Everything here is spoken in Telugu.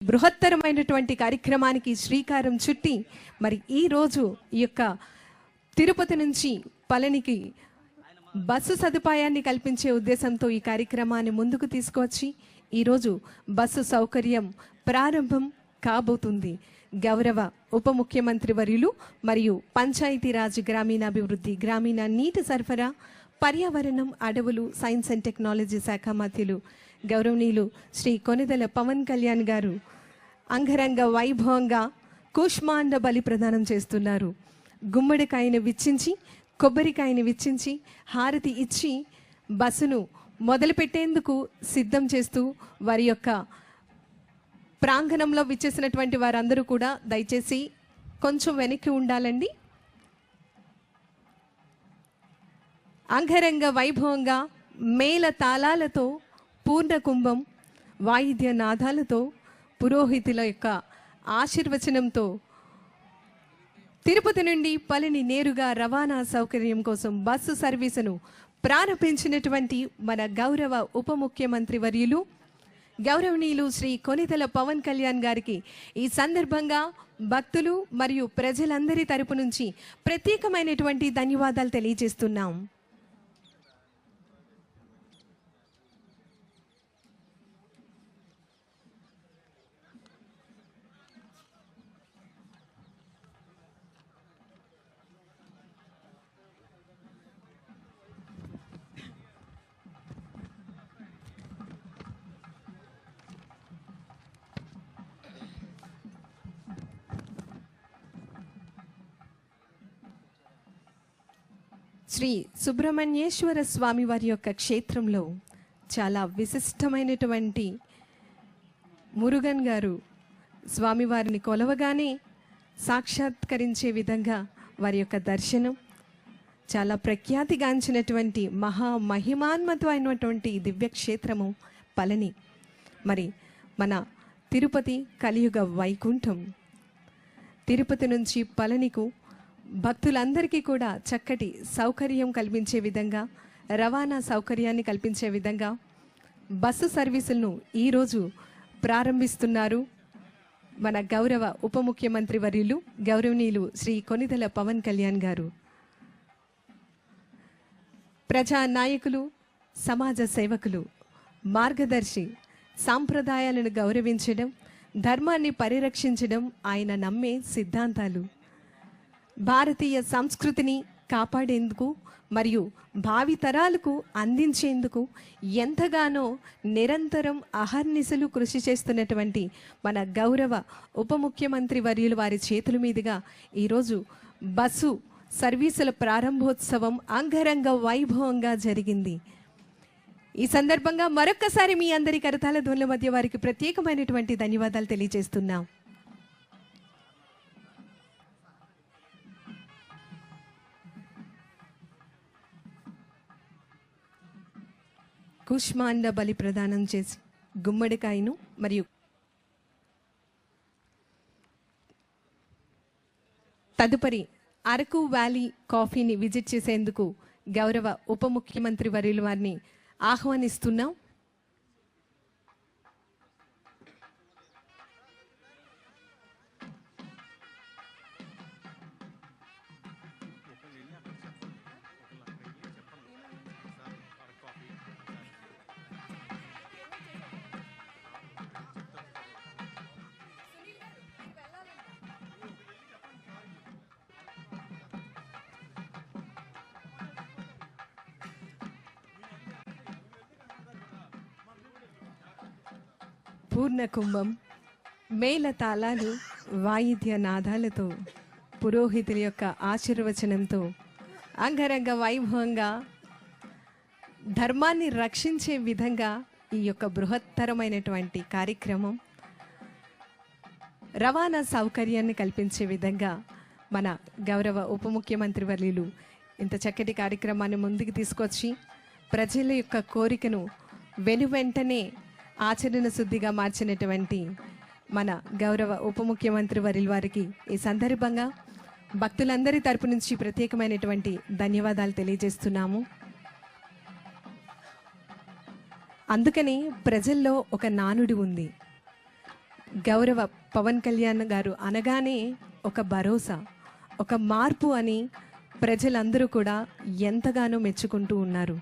బృహత్తరమైనటువంటి కార్యక్రమానికి శ్రీకారం చుట్టి మరి ఈ రోజు ఈ యొక్క తిరుపతి నుంచి పళనికి బస్సు సదుపాయాన్ని కల్పించే ఉద్దేశంతో ఈ కార్యక్రమాన్ని ముందుకు తీసుకువచ్చి ఈరోజు బస్సు సౌకర్యం ప్రారంభం కాబోతుంది. గౌరవ ఉప ముఖ్యమంత్రి వర్యులు మరియు పంచాయతీరాజ్ గ్రామీణాభివృద్ధి గ్రామీణ నీటి సరఫరా పర్యావరణం అడవులు సైన్స్ అండ్ టెక్నాలజీ శాఖ మంత్రులు గౌరవనీయులు శ్రీ కొనిదెల పవన్ కళ్యాణ్ గారు అంగరంగ వైభవంగా కూష్మాండ బలి ప్రదానం చేస్తున్నారు. గుమ్మడికాయను విచ్చించి కొబ్బరికాయని విచ్చించి హారతి ఇచ్చి బస్సును మొదలుపెట్టేందుకు సిద్ధం చేస్తూ వారి యొక్క ప్రాంగణంలో విచ్చేసినటువంటి వారందరూ కూడా దయచేసి కొంచెం వెనక్కి ఉండాలండి. అంగరంగ వైభవంగా మేళ తాళాలతో పూర్ణ కుంభం వాయిద్య నాదాలతో పురోహితుల యొక్క ఆశీర్వచనంతో తిరుపతి నుండి పళని నేరుగా రవాణా సౌకర్యం కోసం బస్సు సర్వీసును ప్రారంభించినటువంటి మన గౌరవ ఉప ముఖ్యమంత్రి వర్యులు గౌరవనీయులు శ్రీ కొనిదెల పవన్ కళ్యాణ్ గారికి ఈ సందర్భంగా భక్తులు మరియు ప్రజలందరి తరపు నుంచి ప్రత్యేకమైనటువంటి ధన్యవాదాలు తెలియజేస్తున్నాం. శ్రీ సుబ్రహ్మణ్యేశ్వర స్వామి వారి యొక్క క్షేత్రంలో చాలా విశిష్టమైనటువంటి మురుగన్ గారు స్వామివారిని కొలవగానే సాక్షాత్కరించే విధంగా వారి యొక్క దర్శనం చాలా ప్రఖ్యాతిగాంచినటువంటి మహామహిమాన్వితమైనటువంటి దివ్యక్షేత్రము పళని. మరి మన తిరుపతి కలియుగ వైకుంఠం. తిరుపతి నుంచి పళనికు భక్తులందరికీ కూడా చక్కటి సౌకర్యం కల్పించే విధంగా రవాణా సౌకర్యాన్ని కల్పించే విధంగా బస్సు సర్వీసులను ఈరోజు ప్రారంభిస్తున్నారు మన గౌరవ ఉప ముఖ్యమంత్రి వర్యులు గౌరవనీయులు శ్రీ కొనిదెల పవన్ కళ్యాణ్ గారు. ప్రజా నాయకులు, సమాజ సేవకులు, మార్గదర్శి, సాంప్రదాయాలను గౌరవించడం, ధర్మాన్ని పరిరక్షించడం ఆయన నమ్మే సిద్ధాంతాలు. భారతీయ సంస్కృతిని కాపాడేందుకు మరియు భావితరాలకు అందించేందుకు ఎంతగానో నిరంతరం అహర్నిశలు కృషి చేస్తున్నటువంటి మన గౌరవ ఉప ముఖ్యమంత్రి వర్యులు వారి చేతుల మీదుగా ఈరోజు బస్సు సర్వీసుల ప్రారంభోత్సవం అంగరంగ వైభవంగా జరిగింది. ఈ సందర్భంగా మరొక్కసారి మీ అందరి కరతాళ ధ్వనుల మధ్య వారికి ప్రత్యేకమైనటువంటి ధన్యవాదాలు తెలియజేస్తున్నాం. కూష్మాండ బలి ప్రదానం చేసి గుమ్మడికాయను మరియు తదుపరి అరకు వ్యాలీ కాఫీని విజిట్ చేసేందుకు గౌరవ ఉప ముఖ్యమంత్రి వర్యులు వారిని ఆహ్వానిస్తున్నాం. పూర్ణ కుంభం మేళ తాళాలు వాయిద్య నాదాలతో పురోహితుల యొక్క ఆశీర్వచనంతో అంగరంగ వైభవంగా ధర్మాన్ని రక్షించే విధంగా ఈ యొక్క బృహత్తరమైనటువంటి కార్యక్రమం రవాణా సౌకర్యాన్ని కల్పించే విధంగా మన గౌరవ ఉప ముఖ్యమంత్రి వర్యులు ఇంత చక్కటి కార్యక్రమాన్ని ముందుకు తీసుకొచ్చి ప్రజల యొక్క కోరికను వెనువెంటనే ఆచరణ శుద్ధిగా మార్చినటువంటి మన గౌరవ ఉప ముఖ్యమంత్రి వర్యుల వారికి ఈ సందర్భంగా భక్తులందరి తరపు నుంచి ప్రత్యేకమైనటువంటి ధన్యవాదాలు తెలియజేస్తున్నాము. అందుకని ప్రజల్లో ఒక నానుడి ఉంది, గౌరవ పవన్ కళ్యాణ్ గారు అనగానే ఒక భరోసా, ఒక మార్పు అని ప్రజలందరూ కూడా ఎంతగానో మెచ్చుకుంటూ ఉన్నారు.